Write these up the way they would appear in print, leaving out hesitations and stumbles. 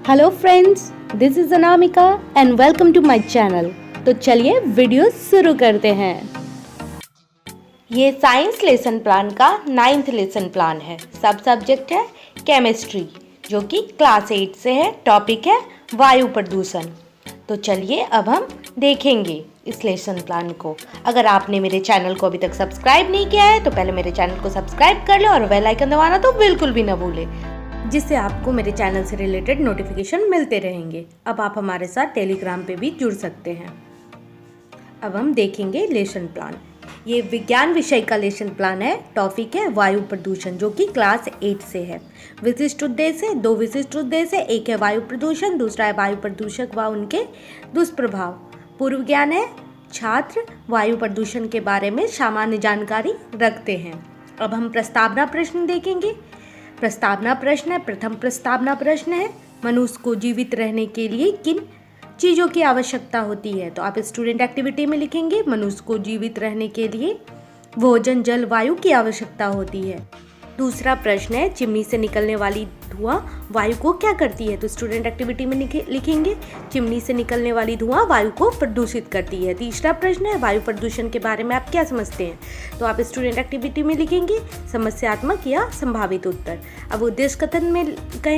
Hello friends, this is Anamika and welcome to my channel. तो चलिए video शुरू करते हैं। ये साइंस लेसन प्लान का 9th लेसन प्लान है। सब सब्जेक्ट है केमिस्ट्री, जो कि क्लास 8 से है। टॉपिक है वायु प्रदूषण। तो चलिए अब हम देखेंगे इस लेसन प्लान को। अगर आपने मेरे चैनल को अभी तक सब्सक्राइब नहीं किया है तो पहले मेरे चैनल को सब्सक्राइब कर ले और बेल आइकन दबाना तो बिल्कुल भी ना भूले, जिससे आपको मेरे चैनल से रिलेटेड नोटिफिकेशन मिलते रहेंगे। अब आप हमारे साथ टेलीग्राम पे भी जुड़ सकते हैं। अब हम देखेंगे लेसन प्लान। ये विज्ञान विषय का लेसन प्लान है। टॉपिक है वायु प्रदूषण, जो कि क्लास 8 से है। विशिष्ट उद्देश्य, 2 विशिष्ट उद्देश्य। एक है वायु प्रदूषण, दूसरा है वायु प्रदूषक व उनके दुष्प्रभाव। पूर्व ज्ञान है, छात्र वायु प्रदूषण के बारे में सामान्य जानकारी रखते हैं। अब हम प्रस्तावना प्रश्न देखेंगे। प्रस्तावना प्रश्न है, प्रथम प्रस्तावना प्रश्न है, मनुष्य को जीवित रहने के लिए किन चीज़ों की आवश्यकता होती है। तो आप स्टूडेंट एक्टिविटी में लिखेंगे मनुष्य को जीवित रहने के लिए भोजन, जल, वायु की आवश्यकता होती है। दूसरा प्रश्न है, चिमनी से निकलने वाली धुआं वायु को क्या करती है। तो स्टूडेंट एक्टिविटी में लिखेंगे चिमनी से निकलने वाली धुआं वायु को प्रदूषित करती है। तीसरा प्रश्न है, वायु प्रदूषण के बारे में आप क्या समझते हैं। तो आप स्टूडेंट एक्टिविटी में लिखेंगे समस्यात्मक या संभावित उत्तर। अब उद्देश्य कथन में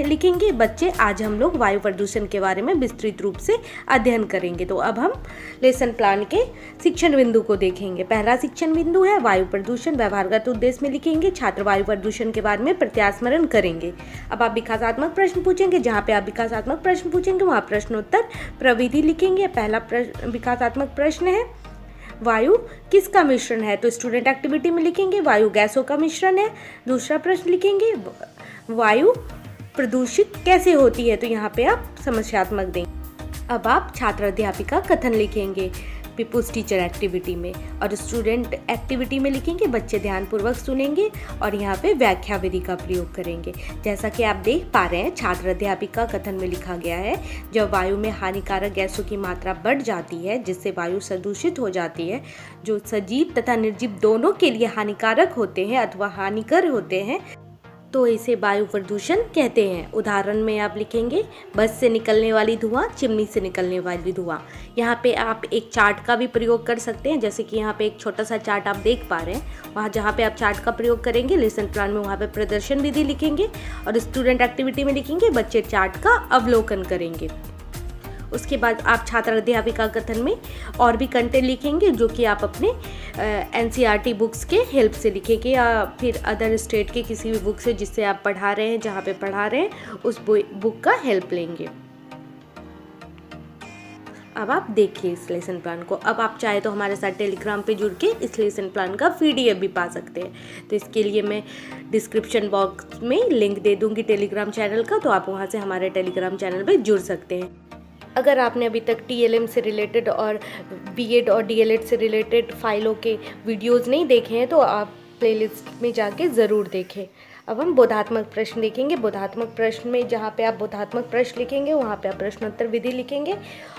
लिखेंगे बच्चे आज हम लोग वायु प्रदूषण के बारे में विस्तृत रूप से अध्ययन करेंगे। तो अब हम लेसन प्लान के शिक्षण बिंदु को देखेंगे। पहला शिक्षण बिंदु है वायु प्रदूषण। व्यवहारगत उद्देश्य में लिखेंगे छात्र वायु प्रदूषण के बारे में प्रत्यास्मरण करेंगे। अब आप विकासात्मक प्रश्न पूछेंगे। जहाँ पे आप विकासात्मक प्रश्न पूछेंगे वहाँ प्रश्नोत्तर प्रविधि लिखेंगे। पहला विकासात्मक प्रश्न है वायु किसका मिश्रण है। तो स्टूडेंट एक्टिविटी में लिखेंगे वायु गैसों का मिश्रण है। दूसरा प्रश्न लिखेंगे वायु प्रदूषित कैसे होती है। तो यहाँ पे आप समस्यात्मक देंगे। अब आप छात्र अध्यापिका कथन लिखेंगे पीपुल्स टीचर एक्टिविटी में, और स्टूडेंट एक्टिविटी में लिखेंगे बच्चे ध्यानपूर्वक सुनेंगे और यहाँ पे व्याख्या विधि का प्रयोग करेंगे। जैसा कि आप देख पा रहे हैं छात्र अध्यापिका कथन में लिखा गया है जब वायु में हानिकारक गैसों की मात्रा बढ़ जाती है जिससे वायु प्रदूषित हो जाती है, जो सजीव तथा निर्जीव दोनों के लिए हानिकारक होते हैं अथवा हानिकर होते हैं, तो इसे वायु प्रदूषण कहते हैं। उदाहरण में आप लिखेंगे बस से निकलने वाली धुआं, चिमनी से निकलने वाली धुआं। यहाँ पे आप एक चार्ट का भी प्रयोग कर सकते हैं, जैसे कि यहाँ पे एक छोटा सा चार्ट आप देख पा रहे हैं। वहाँ जहाँ पे आप चार्ट का प्रयोग करेंगे लेसन प्लान में, वहाँ पे प्रदर्शन विधि लिखेंगे और स्टूडेंट एक्टिविटी में लिखेंगे बच्चे चार्ट का अवलोकन करेंगे। उसके बाद आप छात्र अध्यापिका कथन में और भी कंटेंट लिखेंगे जो कि आप अपने NCERT बुक्स के हेल्प से लिखेंगे या फिर अदर स्टेट के किसी भी बुक से जिससे आप पढ़ा रहे हैं, जहाँ पे पढ़ा रहे हैं उस बुक का हेल्प लेंगे। अब आप देखिए इस लेसन प्लान को। अब आप चाहे तो हमारे साथ टेलीग्राम पे जुड़ के इस लेसन प्लान का PDF भी पा सकते हैं। तो इसके लिए मैं डिस्क्रिप्शन बॉक्स में लिंक दे दूंगी टेलीग्राम चैनल का, तो आप वहाँ से हमारे टेलीग्राम चैनल पे जुड़ सकते हैं। अगर आपने अभी तक TLM से रिलेटेड और B.Ed और DLED से रिलेटेड फाइलों के वीडियोस नहीं देखे हैं तो आप प्लेलिस्ट में जाके ज़रूर देखें। अब हम बोधात्मक प्रश्न देखेंगे। बोधात्मक प्रश्न में जहाँ पे आप बोधात्मक प्रश्न लिखेंगे वहाँ पे आप प्रश्नोत्तर विधि लिखेंगे।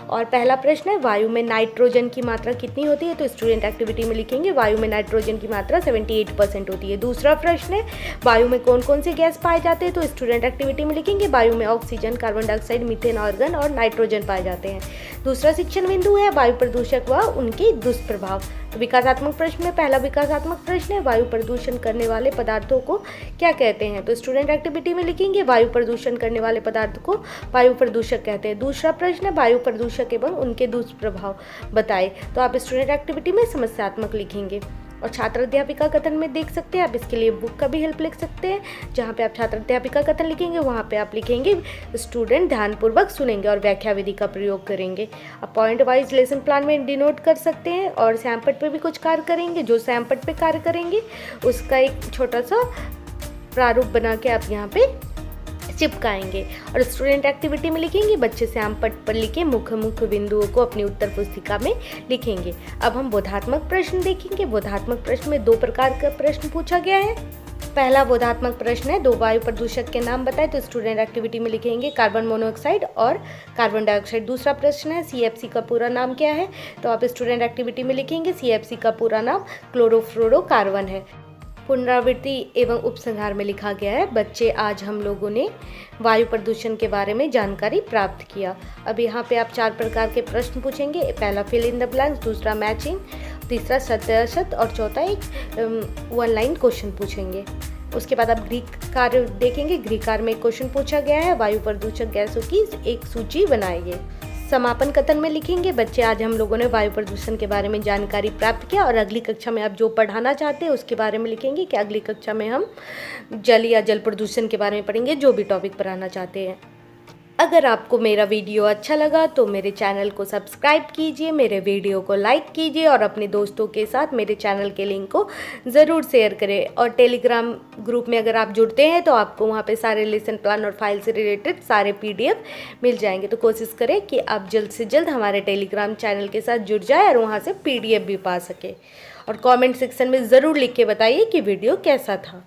और पहला प्रश्न है वायु में नाइट्रोजन की मात्रा कितनी होती है। तो स्टूडेंट एक्टिविटी में लिखेंगे वायु में नाइट्रोजन की मात्रा 78% होती है। दूसरा प्रश्न है वायु में कौन कौन से गैस पाए जाते हैं। तो स्टूडेंट एक्टिविटी में लिखेंगे वायु में oxygen, carbon dioxide, methane, argon और नाइट्रोजन पाए जाते हैं। दूसरा शिक्षण बिंदु है वायु प्रदूषक व उनके दुष्प्रभाव। तो विकासात्मक प्रश्न में पहला विकासात्मक प्रश्न है वायु प्रदूषण करने वाले पदार्थों को क्या कहते हैं। तो स्टूडेंट एक्टिविटी में लिखेंगे वायु प्रदूषण करने वाले पदार्थ को वायु प्रदूषक कहते हैं। दूसरा प्रश्न है वायु प्रदूषक एवं उनके दुष्प्रभाव बताए। तो आप स्टूडेंट एक्टिविटी में समस्यात्मक लिखेंगे। और छात्र अध्यापिका कथन में देख सकते हैं आप इसके लिए बुक का भी हेल्प लिख सकते हैं। जहाँ पे आप छात्र अध्यापिका कथन लिखेंगे वहाँ पे आप लिखेंगे स्टूडेंट ध्यानपूर्वक सुनेंगे और व्याख्या विधि का प्रयोग करेंगे। अब पॉइंट वाइज लेसन प्लान में डिनोट कर सकते हैं और सैमपट पे भी कुछ कार्य करेंगे। जो सैमपट पे कार्य करेंगे उसका एक छोटा सा प्रारूप बना के आप यहाँ पे चिपकाएंगे। और स्टूडेंट एक्टिविटी में लिखेंगे बच्चे सैमपट पर लिखे मुख्य बिंदुओं को अपनी उत्तर पुस्तिका में लिखेंगे। अब हम बोधात्मक प्रश्न देखेंगे। बोधात्मक प्रश्न में 2 प्रकार का प्रश्न पूछा गया है। पहला बोधात्मक प्रश्न है 2 वायु प्रदूषक के नाम बताएं। तो स्टूडेंट एक्टिविटी में लिखेंगे कार्बन मोनोऑक्साइड और कार्बन डाइऑक्साइड। दूसरा प्रश्न है CFC का पूरा नाम क्या है। तो आप स्टूडेंट एक्टिविटी में लिखेंगे CFC का पूरा नाम क्लोरोफ्लोरोकार्बन है। पुनरावृत्ति एवं उपसंहार में लिखा गया है, बच्चे आज हम लोगों ने वायु प्रदूषण के बारे में जानकारी प्राप्त किया। अब यहाँ पे आप 4 प्रकार के प्रश्न पूछेंगे। पहला फिल इन द ब्लैंक्स, दूसरा मैचिंग, तीसरा सत्य असत और चौथा एक 1 लाइन क्वेश्चन पूछेंगे। उसके बाद आप गृह कार्य देखेंगे। गृह कार्य में एक क्वेश्चन पूछा गया है, वायु प्रदूषक गैसों की एक सूची बनाइए। समापन कथन में लिखेंगे, बच्चे आज हम लोगों ने वायु प्रदूषण के बारे में जानकारी प्राप्त किया। और अगली कक्षा में आप जो पढ़ाना चाहते हैं उसके बारे में लिखेंगे कि अगली कक्षा में हम जल या जल प्रदूषण के बारे में पढ़ेंगे, जो भी टॉपिक पढ़ाना चाहते हैं। अगर आपको मेरा वीडियो अच्छा लगा तो मेरे चैनल को सब्सक्राइब कीजिए, मेरे वीडियो को लाइक कीजिए और अपने दोस्तों के साथ मेरे चैनल के लिंक को ज़रूर शेयर करें। और टेलीग्राम ग्रुप में अगर आप जुड़ते हैं तो आपको वहाँ पे सारे लेसन प्लान और फाइल से रिलेटेड सारे PDF मिल जाएंगे। तो कोशिश करें कि आप जल्द से जल्द हमारे टेलीग्राम चैनल के साथ जुड़ जाए और वहाँ से PDF भी पा सके। और कॉमेंट सेक्शन में ज़रूर लिख के बताइए कि वीडियो कैसा था।